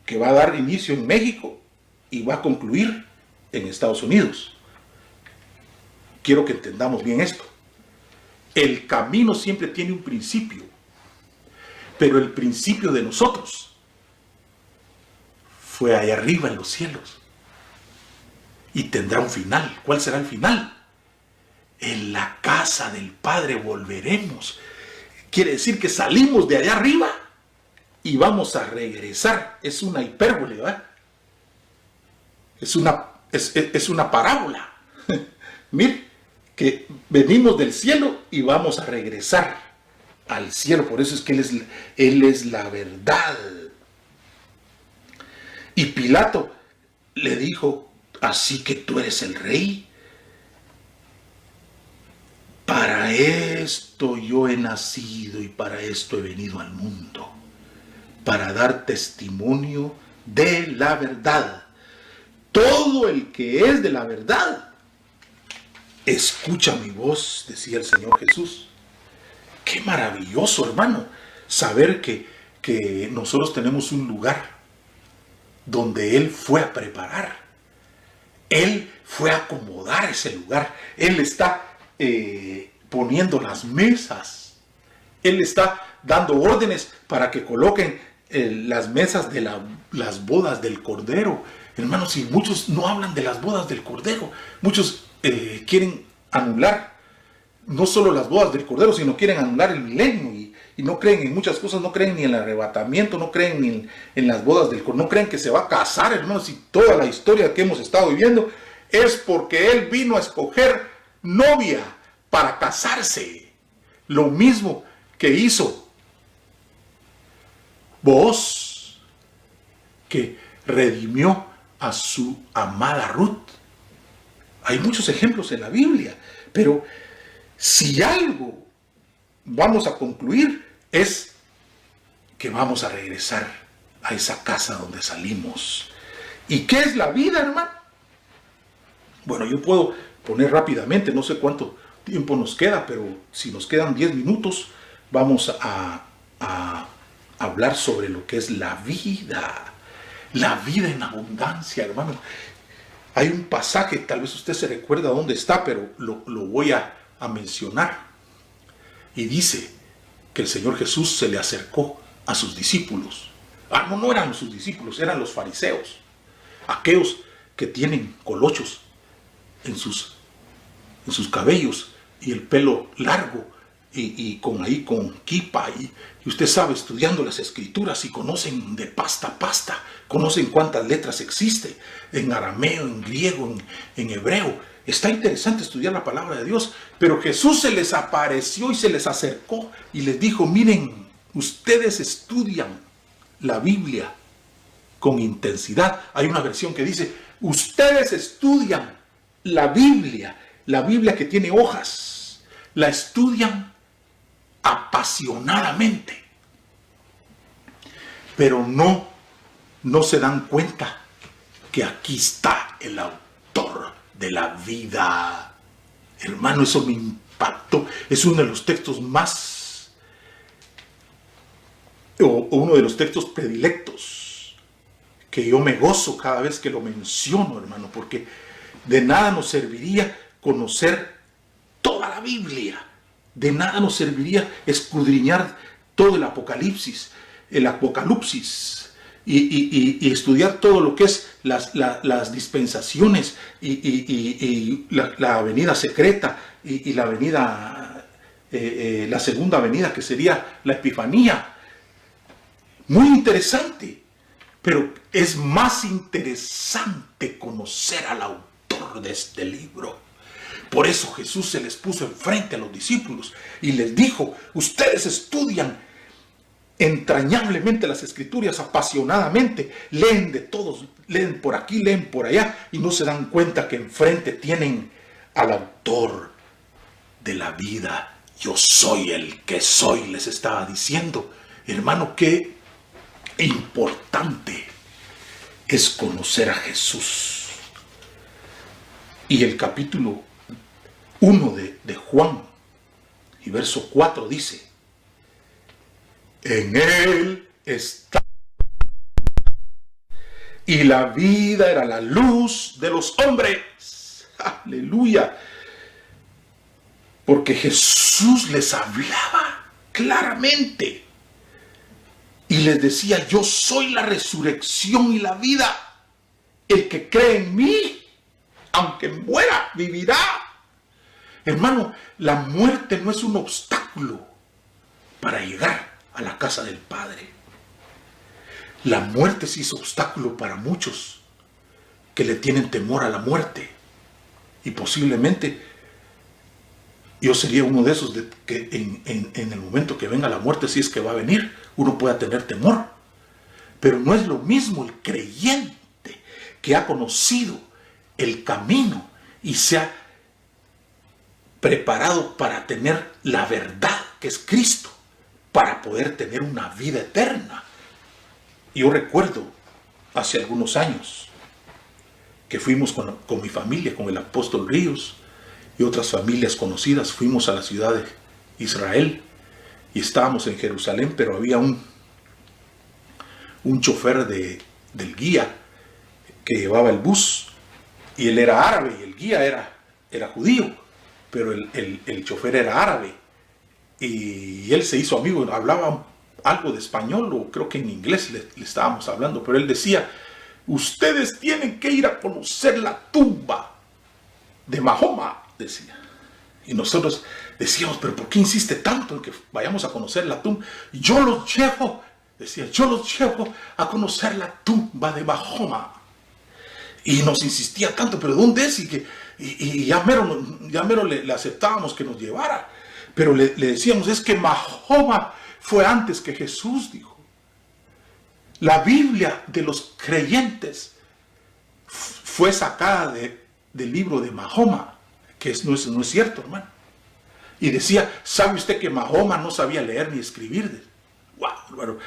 que va a dar inicio en México y va a concluir en Estados Unidos. Quiero que entendamos bien esto. El camino siempre tiene un principio, pero el principio de nosotros fue allá arriba en los cielos y tendrá un final. ¿Cuál será el final? En la casa del Padre volveremos. Quiere decir que salimos de allá arriba y vamos a regresar. Es una hipérbole, ¿verdad? Es una parábola. Mire, que venimos del cielo y vamos a regresar al cielo. Por eso es que Él es la verdad. Y Pilato le dijo: así que tú eres el rey. Para esto yo he nacido y para esto he venido al mundo, para dar testimonio de la verdad. Todo el que es de la verdad escucha mi voz, decía el Señor Jesús. Qué maravilloso, hermano, saber que nosotros tenemos un lugar donde Él fue a preparar. Él fue a acomodar ese lugar. Él está poniendo las mesas. Él está dando órdenes para que coloquen las mesas de las bodas del Cordero. Hermanos, si muchos no hablan de las bodas del Cordero, muchos quieren anular no solo las bodas del Cordero, sino quieren anular el milenio y no creen en muchas cosas, no creen ni en el arrebatamiento, no creen ni en las bodas del Cordero, no creen que se va a casar, hermanos. Y toda la historia que hemos estado viviendo es porque Él vino a escoger novia para casarse. Lo mismo que hizo Booz, que redimió a su amada Ruth. Hay muchos ejemplos en la Biblia, pero si algo vamos a concluir es que vamos a regresar a esa casa donde salimos. ¿Y qué es la vida, hermano? Bueno, yo puedo poner rápidamente, no sé cuánto tiempo nos queda, pero si nos quedan 10 minutos, vamos a hablar sobre lo que es la vida en abundancia, hermano. Hay un pasaje, tal vez usted se recuerda dónde está, pero lo voy a mencionar. Y dice que el Señor Jesús se le acercó a sus discípulos. No eran sus discípulos, eran los fariseos, aquellos que tienen colochos en sus cabellos y el pelo largo y con kipa y usted sabe, estudiando las escrituras y conocen de pasta a pasta, conocen cuántas letras existen en arameo, en griego, en hebreo. Está interesante estudiar la palabra de Dios, pero Jesús se les apareció y se les acercó y les dijo: miren, ustedes estudian la Biblia con intensidad. Hay una versión que dice: Ustedes estudian la Biblia que tiene hojas, la estudian apasionadamente, pero no se dan cuenta que aquí está el autor de la vida. Hermano, eso me impactó. Es uno de los textos más, o uno de los textos predilectos, que yo me gozo cada vez que lo menciono, hermano, porque de nada nos serviría conocer toda la Biblia. De nada nos serviría escudriñar todo el Apocalipsis, y estudiar todo lo que es las dispensaciones y la venida secreta y la venida, la segunda venida, que sería la Epifanía. Muy interesante, pero es más interesante conocer al autor de este libro. Por eso Jesús se les puso enfrente a los discípulos y les dijo: ustedes estudian entrañablemente las Escrituras, apasionadamente, leen de todos, leen por aquí, leen por allá, y no se dan cuenta que enfrente tienen al autor de la vida. Yo soy el que soy, les estaba diciendo. Hermano, qué importante es conocer a Jesús. Y el capítulo 1 de Juan y verso 4 dice: en él está, y la vida era la luz de los hombres. Aleluya. Porque Jesús les hablaba claramente y les decía: yo soy la resurrección y la vida. El que cree en mí, aunque muera, vivirá. Hermano, la muerte no es un obstáculo para llegar a la casa del Padre. La muerte sí es obstáculo para muchos que le tienen temor a la muerte. Y posiblemente yo sería uno de esos que en el momento que venga la muerte, si es que va a venir, uno pueda tener temor. Pero no es lo mismo el creyente que ha conocido el camino y se ha preparado para tener la verdad, que es Cristo, para poder tener una vida eterna. Yo recuerdo hace algunos años que fuimos con mi familia, con el apóstol Ríos y otras familias conocidas, fuimos a la ciudad de Israel y estábamos en Jerusalén, pero había un chofer del guía que llevaba el bus, y él era árabe y el guía era judío, pero el chofer era árabe. Y él se hizo amigo, hablaba algo de español, o creo que en inglés le estábamos hablando, pero él decía: ustedes tienen que ir a conocer la tumba de Mahoma, decía. Y nosotros decíamos: pero ¿por qué insiste tanto en que vayamos a conocer la tumba? Yo los llevo, decía, yo los llevo a conocer la tumba de Mahoma. Y nos insistía tanto: pero ¿dónde es? Y ya mero le aceptábamos que nos llevara. Pero le decíamos: es que Mahoma fue antes que Jesús, dijo. La Biblia de los creyentes fue sacada del libro de Mahoma, que no es cierto, hermano. Y decía: ¿sabe usted que Mahoma no sabía leer ni escribir? ¡Wow! Bueno,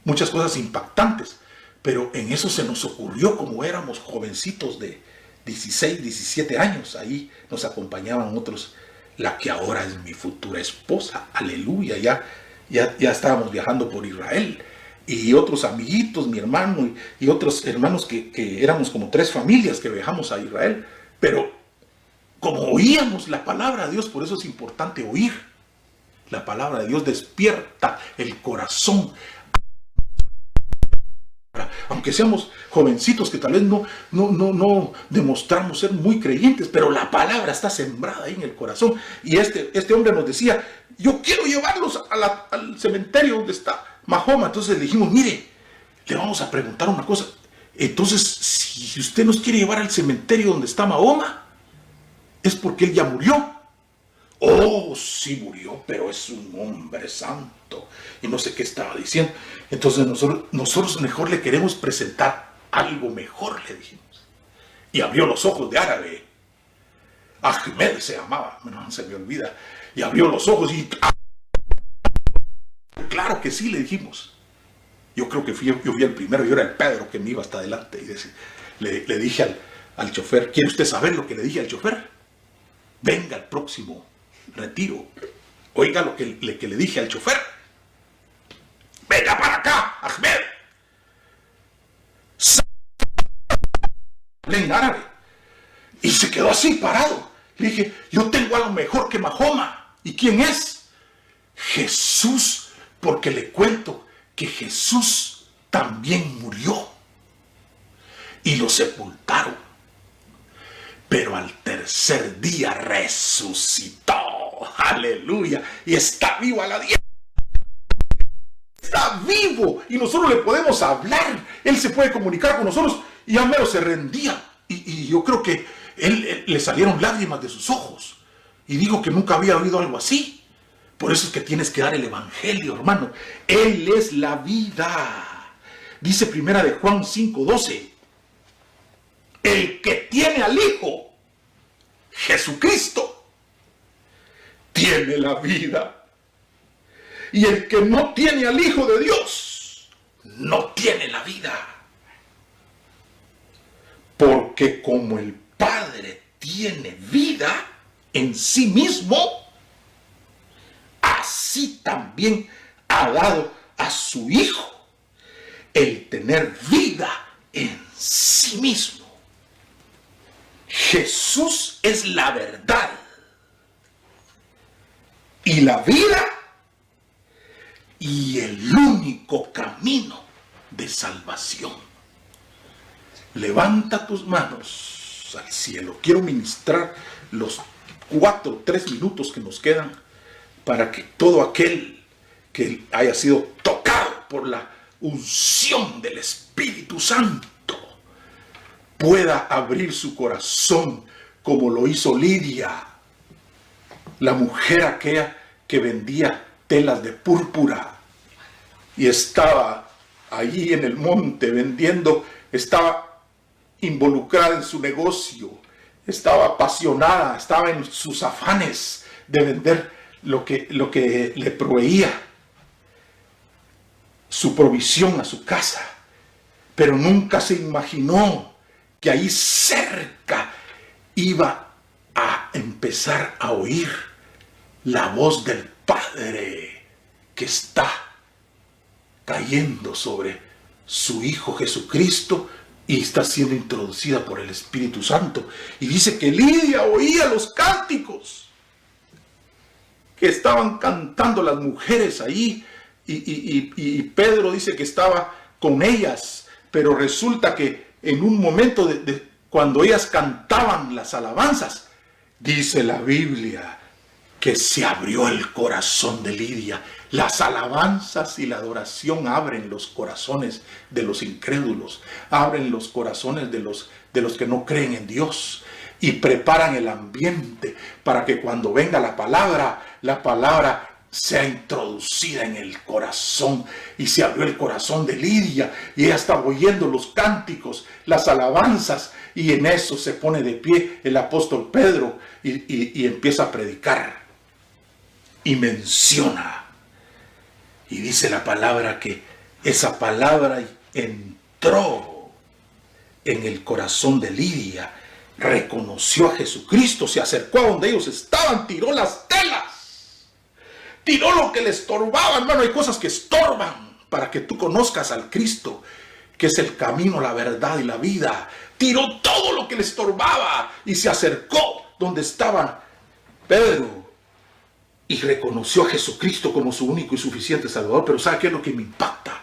muchas cosas impactantes. Pero en eso se nos ocurrió, como éramos jovencitos de 16, 17 años. Ahí nos acompañaban otros, la que ahora es mi futura esposa, aleluya, ya estábamos viajando por Israel, y otros amiguitos, mi hermano y otros hermanos que éramos como 3 familias que viajamos a Israel. Pero como oíamos la palabra de Dios, por eso es importante oír la palabra de Dios, despierta el corazón. Aunque seamos jovencitos que tal vez no demostramos ser muy creyentes, pero la palabra está sembrada ahí en el corazón. Y este hombre nos decía: yo quiero llevarlos al cementerio donde está Mahoma. Entonces le dijimos: mire, le vamos a preguntar una cosa. Entonces, si usted nos quiere llevar al cementerio donde está Mahoma, es porque él ya murió. Oh, sí murió, pero es un hombre santo. Y no sé qué estaba diciendo. Entonces nosotros mejor le queremos presentar algo mejor, le dijimos. y abrió los ojos de árabe. Ahmed se llamaba, no se me olvida. Y abrió los ojos y... Claro que sí, le dijimos. Yo creo que yo fui el primero, yo era el Pedro que me iba hasta adelante. Y le dije al chofer, ¿quiere usted saber lo que le dije al chofer? Venga al próximo retiro. Oiga lo que le dije al chofer. Venga para acá, Ahmed. En árabe. Y se quedó así parado. Le dije, yo tengo algo mejor que Mahoma. ¿Y quién es? Jesús. Porque le cuento que Jesús también murió. Y lo sepultaron. Pero al tercer día resucitó. Aleluya. Y está vivo a la diestra. Está vivo. Y nosotros le podemos hablar. Él se puede comunicar con nosotros. Y ya mero se rendía. Y yo creo que él le salieron lágrimas de sus ojos. Y dijo que nunca había oído algo así. Por eso es que tienes que dar el evangelio, hermano. Él es la vida. Dice primera de Juan 5:12. El que tiene al Hijo, Jesucristo, tiene la vida. Y el que no tiene al Hijo de Dios, no tiene la vida. Porque como el Padre tiene vida en sí mismo, así también ha dado a su Hijo el tener vida en sí mismo. Jesús es la verdad y la vida y el único camino de salvación. Levanta tus manos al cielo. Quiero ministrar los 3 minutos que nos quedan para que todo aquel que haya sido tocado por la unción del Espíritu Santo pueda abrir su corazón como lo hizo Lidia, la mujer aquella que vendía telas de púrpura y estaba allí en el monte vendiendo, estaba involucrada en su negocio, estaba apasionada, estaba en sus afanes de vender lo que le proveía su provisión a su casa, pero nunca se imaginó que ahí cerca iba a empezar a oír la voz del Padre que está cayendo sobre su Hijo Jesucristo y está siendo introducida por el Espíritu Santo. Y dice que Lidia oía los cánticos que estaban cantando las mujeres ahí, y Pedro dice que estaba con ellas, pero resulta que en un momento cuando ellas cantaban las alabanzas, dice la Biblia que se abrió el corazón de Lidia. Las alabanzas y la adoración abren los corazones de los incrédulos, abren los corazones de los que no creen en Dios y preparan el ambiente para que cuando venga la palabra sea introducida en el corazón. Y se abrió el corazón de Lidia y ella estaba oyendo los cánticos, las alabanzas, y en eso se pone de pie el apóstol Pedro y empieza a predicar y menciona y dice la palabra que esa palabra entró en el corazón de Lidia, reconoció a Jesucristo, se acercó a donde ellos estaban, tiró las telas, tiró lo que le estorbaba. Hermano, hay cosas que estorban para que tú conozcas al Cristo, que es el camino, la verdad y la vida. Tiró todo lo que le estorbaba y se acercó donde estaba Pedro y reconoció a Jesucristo como su único y suficiente Salvador. Pero ¿sabe qué es lo que me impacta?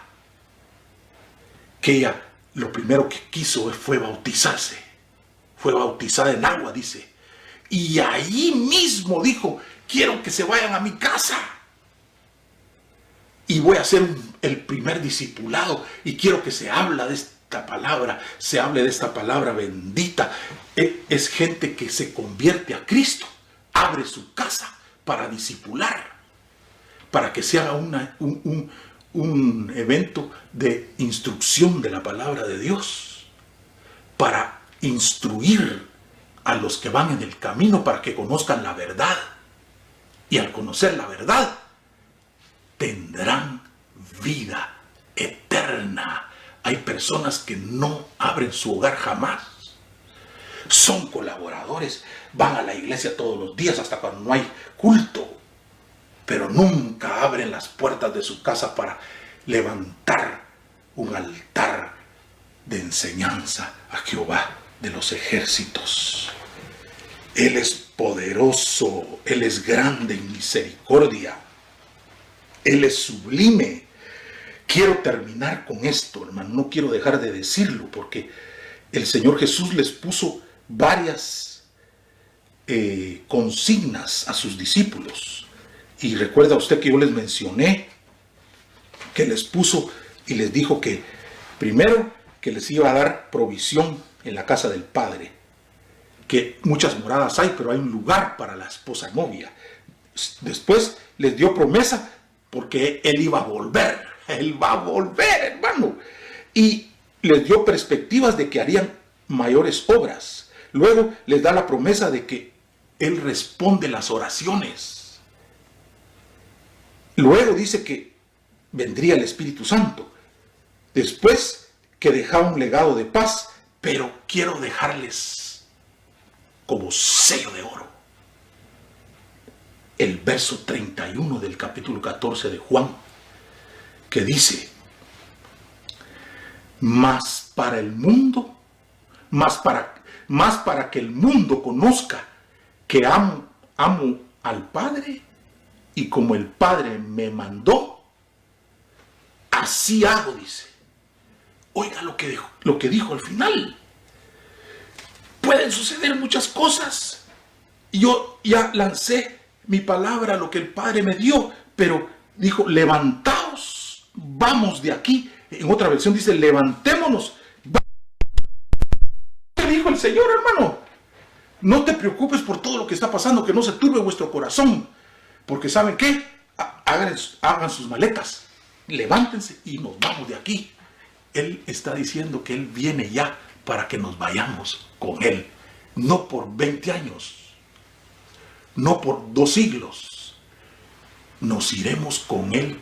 Que ella lo primero que quiso fue bautizarse. Fue bautizada en agua, dice. Y ahí mismo dijo, quiero que se vayan a mi casa. Y voy a ser el primer discipulado. Y quiero que se hable de esta palabra. Se hable de esta palabra bendita. Es gente que se convierte a Cristo. Abre su casa para discipular. Para que se haga un evento de instrucción de la palabra de Dios. Para instruir a los que van en el camino para que conozcan la verdad. Y al conocer la verdad, tendrán vida eterna. Hay personas que no abren su hogar jamás. Son colaboradores, van a la iglesia todos los días hasta cuando no hay culto, pero nunca abren las puertas de su casa para levantar un altar de enseñanza a Jehová de los ejércitos. Él es poderoso, Él es grande en misericordia, Él es sublime. Quiero terminar con esto, hermano, no quiero dejar de decirlo, porque el Señor Jesús les puso varias consignas a sus discípulos. Y recuerda usted que yo les mencioné que les puso y les dijo que primero que les iba a dar provisión en la casa del Padre, que muchas moradas hay, pero hay un lugar para la esposa novia. Después les dio promesa porque Él iba a volver. Él va a volver, hermano. Y les dio perspectivas de que harían mayores obras. Luego les da la promesa de que Él responde las oraciones. Luego dice que vendría el Espíritu Santo. Después que dejaba un legado de paz, pero quiero dejarles como sello de oro el verso 31 del capítulo 14 de Juan, que dice: más para el mundo, más para que el mundo conozca que amo al Padre, y como el Padre me mandó, así hago, dice. Oiga lo que dijo al final. Pueden suceder muchas cosas. Yo ya lancé mi palabra, lo que el Padre me dio, pero dijo: levantaos, vamos de aquí. En otra versión dice: levantémonos. ¿Qué dijo el Señor, hermano? No te preocupes por todo lo que está pasando, que no se turbe vuestro corazón, porque ¿saben qué? Hagan sus maletas, levántense y nos vamos de aquí. Él está diciendo que Él viene ya para que nos vayamos con Él, no por 20 años, no por 2 siglos, nos iremos con Él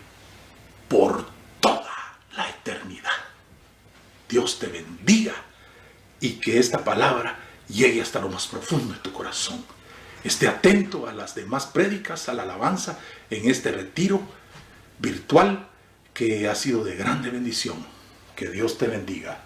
por toda la eternidad. Dios te bendiga y que esta palabra llegue hasta lo más profundo de tu corazón. Esté atento a las demás prédicas, a la alabanza en este retiro virtual que ha sido de grande bendición. Que Dios te bendiga.